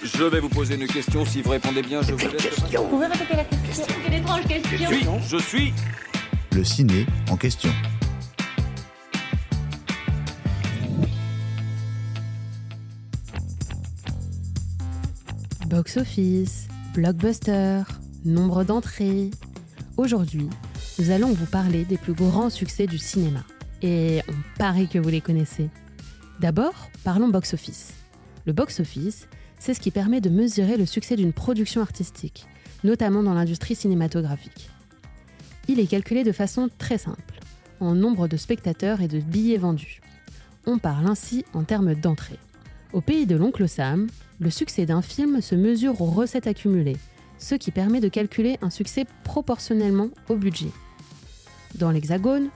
Je vais vous poser une question. Si vous répondez bien, je vous laisse. Vous pouvez répéter la question? Quelle étrange question. Je suis. Le ciné en question. Box-office, blockbuster, nombre d'entrées. Aujourd'hui, nous allons vous parler des plus grands succès du cinéma. Et on parie que vous les connaissez. D'abord, parlons box-office. Le box-office, c'est ce qui permet de mesurer le succès d'une production artistique, notamment dans l'industrie cinématographique. Il est calculé de façon très simple, en nombre de spectateurs et de billets vendus. On parle ainsi en termes d'entrées. Au pays de l'oncle Sam, le succès d'un film se mesure aux recettes accumulées, ce qui permet de calculer un succès proportionnellement au budget. Dans l'Hexagone,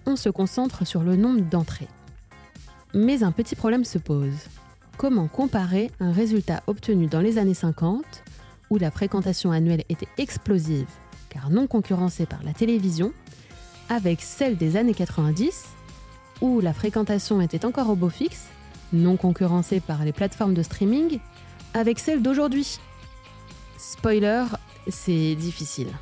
on se concentre sur le nombre d'entrées. Mais un petit problème se pose. Comment comparer un résultat obtenu dans les années 50, où la fréquentation annuelle était explosive, car non concurrencée par la télévision, avec celle des années 90, où la fréquentation était encore au beau fixe, non concurrencée par les plateformes de streaming, avec celle d'aujourd'hui. Spoiler, c'est difficile.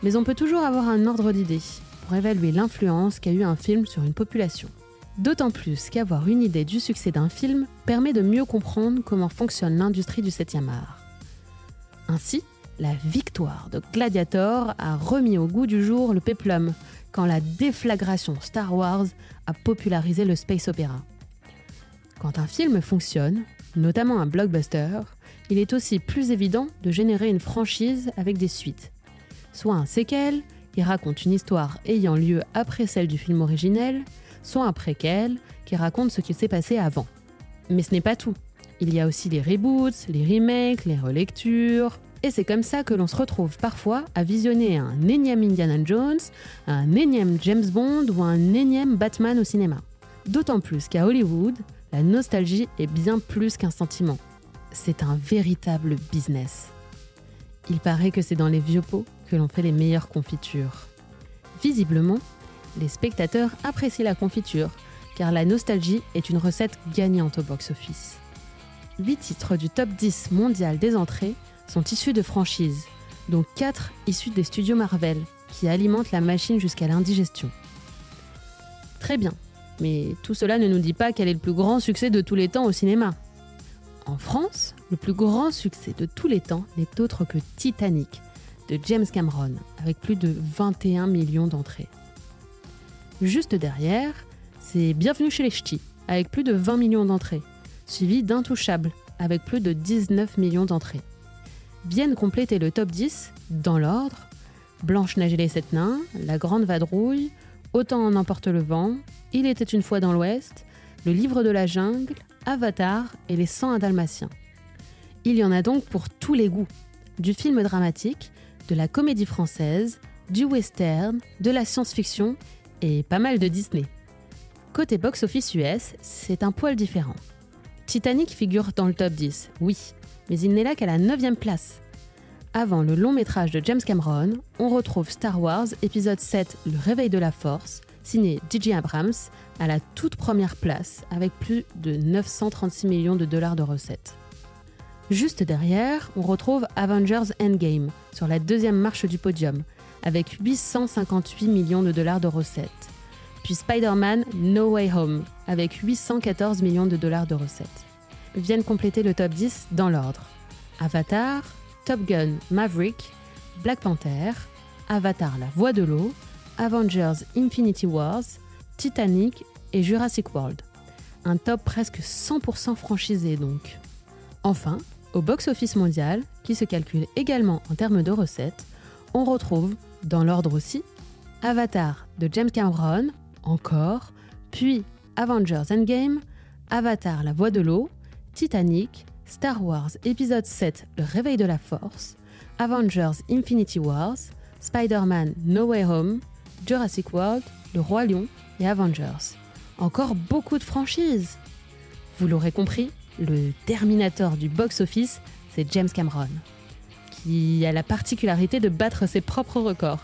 Mais on peut toujours avoir un ordre d'idée pour évaluer l'influence qu'a eu un film sur une population. D'autant plus qu'avoir une idée du succès d'un film permet de mieux comprendre comment fonctionne l'industrie du 7e art. Ainsi, la victoire de Gladiator a remis au goût du jour le péplum quand la déflagration Star Wars a popularisé le space opéra. Quand un film fonctionne, notamment un blockbuster, il est aussi plus évident de générer une franchise avec des suites. Soit un séquel, qui raconte une histoire ayant lieu après celle du film originel, soit un préquel, qui raconte ce qui s'est passé avant. Mais ce n'est pas tout. Il y a aussi les reboots, les remakes, les relectures. Et c'est comme ça que l'on se retrouve parfois à visionner un énième Indiana Jones, un énième James Bond ou un énième Batman au cinéma. D'autant plus qu'à Hollywood, la nostalgie est bien plus qu'un sentiment. C'est un véritable business. Il paraît que c'est dans les vieux pots que l'on fait les meilleures confitures. Visiblement, les spectateurs apprécient la confiture, car la nostalgie est une recette gagnante au box-office. 8 titres du top 10 mondial des entrées sont issus de franchises, dont 4 issus des studios Marvel, qui alimentent la machine jusqu'à l'indigestion. Très bien, mais tout cela ne nous dit pas quel est le plus grand succès de tous les temps au cinéma. En France, le plus grand succès de tous les temps n'est autre que Titanic, de James Cameron, avec plus de 21 millions d'entrées. Juste derrière, c'est Bienvenue chez les Ch'tis, avec plus de 20 millions d'entrées, suivi d'Intouchables, avec plus de 19 millions d'entrées. Viennent compléter le top 10, dans l'ordre, Blanche-Neige et les 7 nains, La Grande Vadrouille, Autant en emporte le vent, Il était une fois dans l'Ouest, Le Livre de la Jungle, Avatar et Les 101 Dalmatiens. Il y en a donc pour tous les goûts, du film dramatique, de la comédie française, du western, de la science-fiction et pas mal de Disney. Côté box-office US, c'est un poil différent. Titanic figure dans le top 10, oui, mais il n'est là qu'à la 9e place. Avant le long métrage de James Cameron, on retrouve Star Wars épisode 7, Le Réveil de la Force, signé J.J. Abrams, à la toute première place, avec plus de 936 millions de dollars de recettes. Juste derrière, on retrouve Avengers Endgame, sur la 2e marche du podium, avec 858 millions de dollars de recettes. Puis Spider-Man No Way Home, avec 814 millions de dollars de recettes. Viennent compléter le top 10 dans l'ordre. Avatar, Top Gun Maverick, Black Panther, Avatar La Voix de l'eau, Avengers Infinity Wars, Titanic et Jurassic World. Un top presque 100% franchisé donc. Enfin, au box-office mondial, qui se calcule également en termes de recettes, on retrouve, dans l'ordre aussi, Avatar de James Cameron, encore, puis Avengers Endgame, Avatar La Voix de l'eau, Titanic, Star Wars épisode 7 Le Réveil de la Force, Avengers Infinity Wars, Spider-Man No Way Home, Jurassic World, Le Roi Lion et Avengers. Encore beaucoup de franchises. Vous l'aurez compris, le Terminator du box-office, c'est James Cameron, qui a la particularité de battre ses propres records.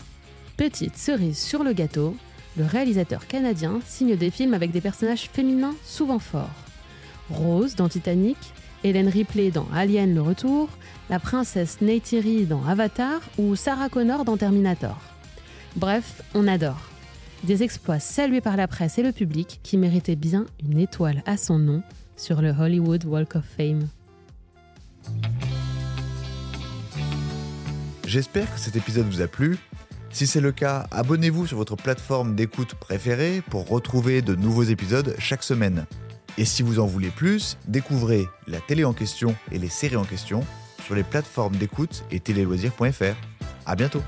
Petite cerise sur le gâteau, le réalisateur canadien signe des films avec des personnages féminins souvent forts. Rose dans Titanic, Ellen Ripley dans Alien le Retour, la princesse Neytiri dans Avatar ou Sarah Connor dans Terminator. Bref, on adore. Des exploits salués par la presse et le public qui méritaient bien une étoile à son nom sur le Hollywood Walk of Fame. J'espère que cet épisode vous a plu. Si c'est le cas, abonnez-vous sur votre plateforme d'écoute préférée pour retrouver de nouveaux épisodes chaque semaine. Et si vous en voulez plus, découvrez la télé en question et les séries en question sur les plateformes d'écoute et téléloisirs.fr. À bientôt.